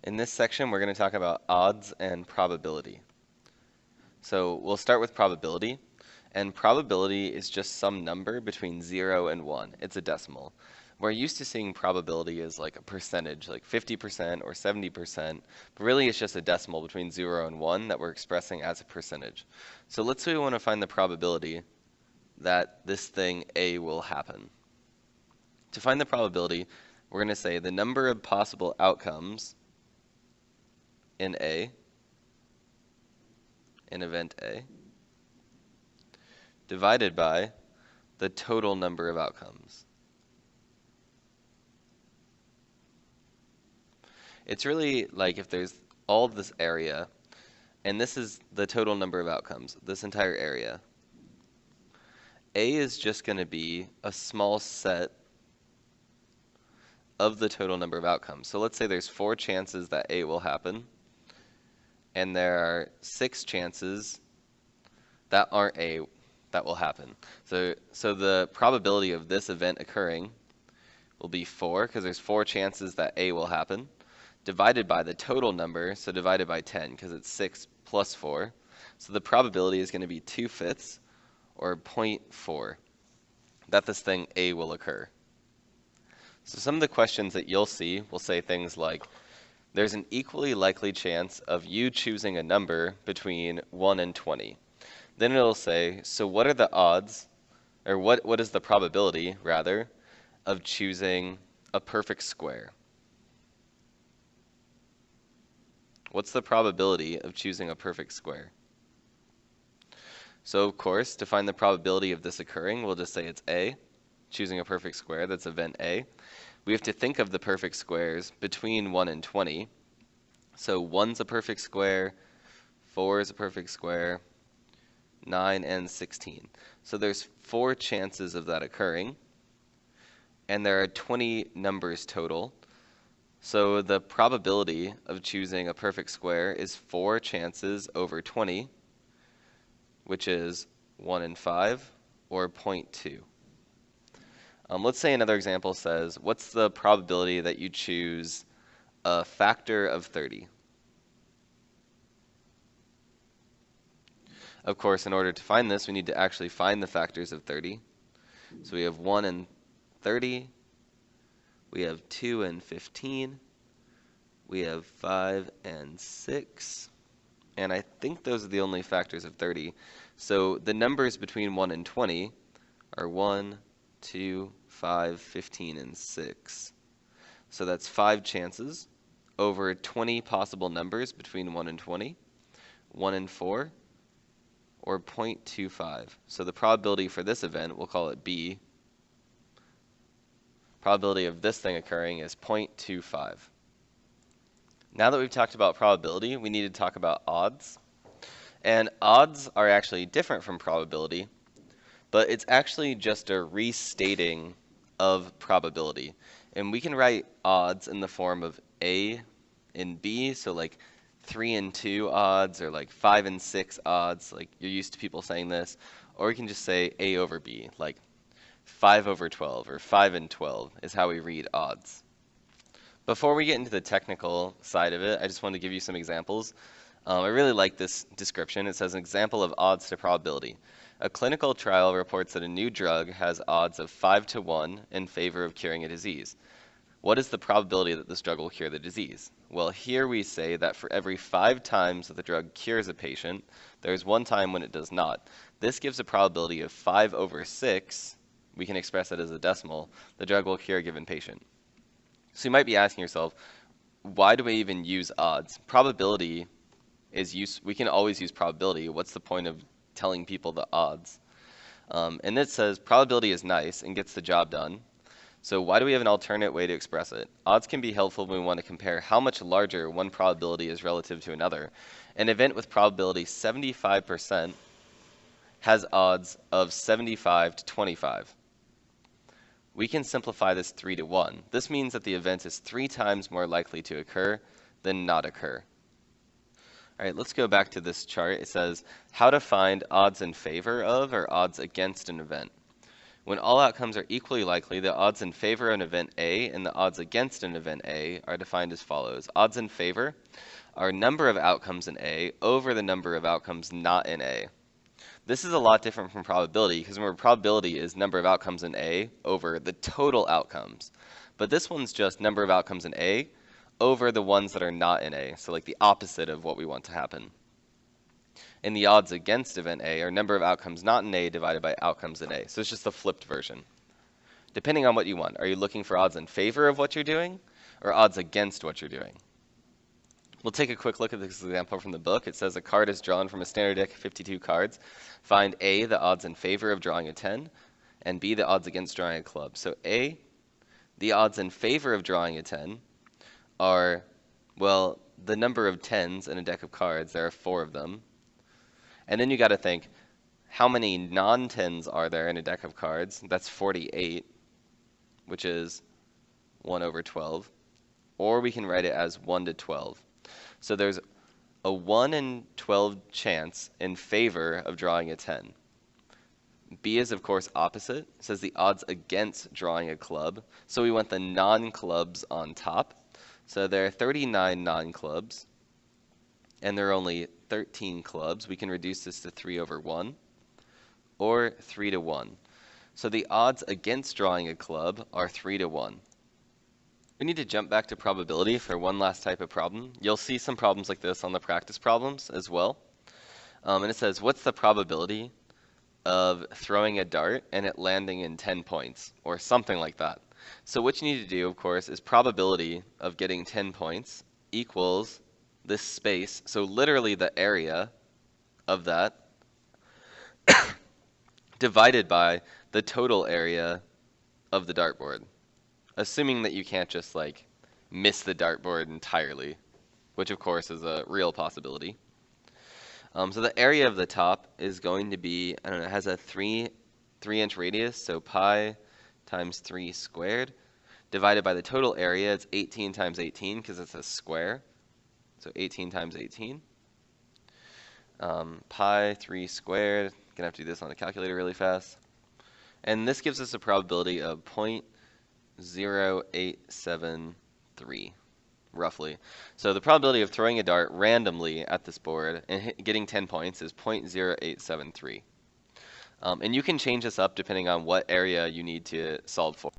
In this section, we're going to talk about odds and probability. So we'll start with probability, and probability is just some number between 0 and 1. It's a decimal. We're used to seeing probability as like a percentage, like 50% or 70%, but really it's just a decimal between 0 and 1 that we're expressing as a percentage. So let's say we want to find the probability that this thing A will happen. To find the probability, we're going to say the number of possible outcomes in event A, divided by the total number of outcomes. It's really like if there's all of this area, and this is the total number of outcomes, this entire area. A is just going to be a small set of the total number of outcomes. So let's say there's 4 chances that A will happen, and there are 6 chances that aren't A that will happen. So the probability of this event occurring will be 4, because there's 4 chances that A will happen, divided by the total number, so divided by 10, because it's 6 plus 4. So the probability is going to be 2/5, or 0.4, that this thing A will occur. So some of the questions that you'll see will say things like, there's an equally likely chance of you choosing a number between 1 and 20. Then it'll say, so what are the odds, or what is the probability, rather, of choosing a perfect square? What's the probability of choosing a perfect square? So of course, to find the probability of this occurring, we'll just say it's A, choosing a perfect square, that's event A. We have to think of the perfect squares between 1 and 20. So 1's a perfect square, 4 is a perfect square, 9 and 16. So there's 4 chances of that occurring, and there are 20 numbers total. So the probability of choosing a perfect square is 4 chances over 20, which is 1 in 5, or 0.2. Let's say another example says, what's the probability that you choose a factor of 30? Of course, in order to find this, we need to actually find the factors of 30. So we have 1 and 30, we have 2 and 15, we have 5 and 6, and I think those are the only factors of 30. So the numbers between 1 and 20 are 1, 2, 5, 15, and 6. So that's 5 chances over 20 possible numbers between 1 and 20, 1 and 4, or 0.25. So the probability for this event, we'll call it B. Probability of this thing occurring is 0.25. Now that we've talked about probability, we need to talk about odds. And odds are actually different from probability, but it's actually just a restating of probability. And we can write odds in the form of A and B, so like 3 and 2 odds, or like 5 and 6 odds, like you're used to people saying this. Or we can just say A over B, like 5 over 12, or 5 and 12 is how we read odds. Before we get into the technical side of it, I just want to give you some examples. I really like this description. It says an example of odds to probability. A clinical trial reports that a new drug has odds of 5 to 1 in favor of curing a disease. What is the probability that this drug will cure the disease? Well, here we say that for every 5 times that the drug cures a patient, there's 1 time when it does not. This gives a probability of 5 over 6. We can express that as a decimal. The drug will cure a given patient. So you might be asking yourself, why do we even use odds? Probability is we can always use probability. What's the point of telling people the odds? And it says probability is nice and gets the job done. So why do we have an alternate way to express it? Odds can be helpful when we want to compare how much larger one probability is relative to another. An event with probability 75% has odds of 75 to 25. We can simplify this 3 to 1. This means that the event is 3 times more likely to occur than not occur. All right, let's go back to this chart. It says how to find odds in favor of or odds against an event. When all outcomes are equally likely, the odds in favor of an event A and the odds against an event A are defined as follows. Odds in favor are number of outcomes in A over the number of outcomes not in A. This is a lot different from probability, because remember, probability is number of outcomes in A over the total outcomes. But this one's just number of outcomes in A over the ones that are not in A, so like the opposite of what we want to happen. And the odds against event A are number of outcomes not in A divided by outcomes in A. So it's just the flipped version. Depending on what you want, are you looking for odds in favor of what you're doing or odds against what you're doing? We'll take a quick look at this example from the book. It says a card is drawn from a standard deck of 52 cards. Find A, the odds in favor of drawing a 10, and B, the odds against drawing a club. So A, the odds in favor of drawing a 10 are, well, the number of 10s in a deck of cards. There are 4 of them. And then you got to think, how many non-10s are there in a deck of cards? That's 48, which is 1 over 12. Or we can write it as 1 to 12. So there's a 1 in 12 chance in favor of drawing a 10. B is, of course, opposite. It says the odds against drawing a club. So we want the non-clubs on top. So there are 39 non-clubs, and there are only 13 clubs. We can reduce this to 3 over 1, or 3 to 1. So the odds against drawing a club are 3 to 1. We need to jump back to probability for one last type of problem. You'll see some problems like this on the practice problems as well. And it says, what's the probability of throwing a dart and it landing in 10 points, or something like that. So what you need to do, of course, is probability of getting 10 points equals this space, so literally the area of that, divided by the total area of the dartboard. Assuming that you can't just like miss the dartboard entirely, which of course is a real possibility. So the area of the top is going to be, I don't know, it has a 3-inch radius, so pi times 3 squared, divided by the total area. It's 18 times 18 because it's a square, so 18 times 18. Pi 3 squared, gonna have to do this on a calculator really fast. And this gives us a probability of 0.0873, roughly. So the probability of throwing a dart randomly at this board and getting 10 points is 0.0873. And you can change this up depending on what area you need to solve for.